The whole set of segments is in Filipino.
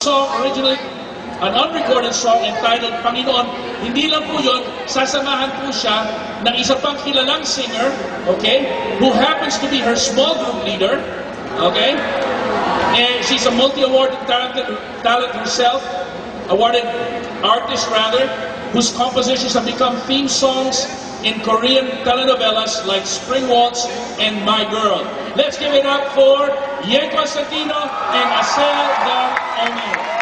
song, originally an unrecorded song entitled Panginoon. Hindi lang po yun, sasamahan po siya ng isa pang kilalang singer, okay, who happens to be her small group leader, okay? And she's a multi-awarded talent herself, awarded artist rather, whose compositions have become theme songs in Korean telenovelas like Spring Waltz and My Girl. Let's give it up for Ye Constantino and Asel Del Omar.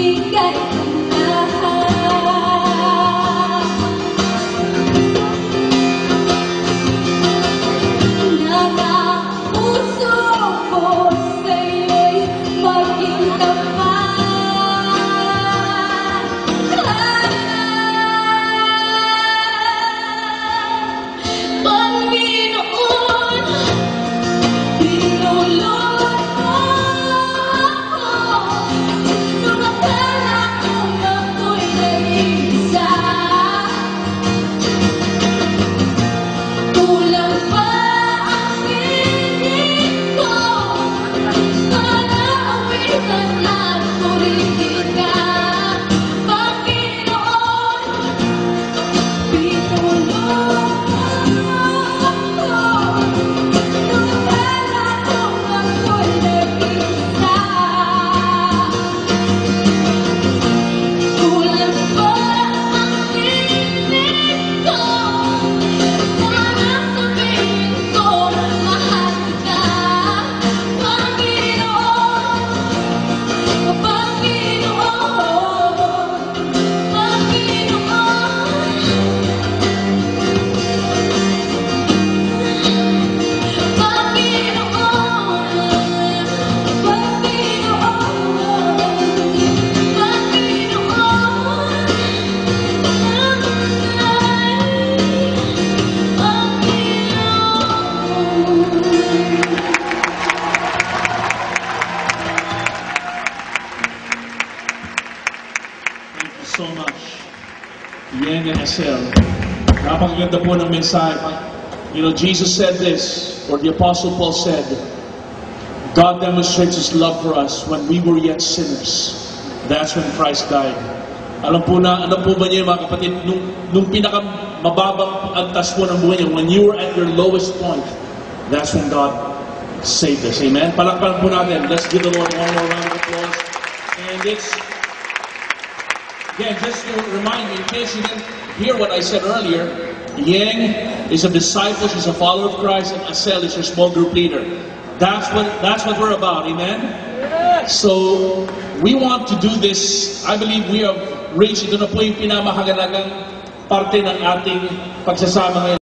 ibigay ang lahat. Nakapuso ko sa'yo'y maging tapat. Panginoon, tinulungan mo ako nung akala kong ako'y nag-iisa. Kulang pa ang piling ko para awitan at purihin ka. Panginoon, tinulungan mo ako nung akala kong ako'y nag-iisa. Kulang pa ang piling ko para sabihin ko mahal ka. Panginoon, Thank you so much. Yang and Asel. Napakaganda po ng mensahe. You know, Jesus said this, or the Apostle Paul said, God demonstrates His love for us when we were yet sinners. That's when Christ died. Alam po ba niyo mga kapatid, nung pinakamababang antas po ng buhay niyo, when you were at your lowest point, that's when God saved us. Amen? Palakpakan po natin. Let's give the Lord one more round of applause. And it's, again, just to remind you, in case you didn't hear what I said earlier, Yang is a disciple, she's a follower of Christ, and Asel is her small group leader. That's what we're about, amen? So, we want to do this. I believe we have reached, ito na po yung pinamahalagang parte ng ating pagsasama ngayon.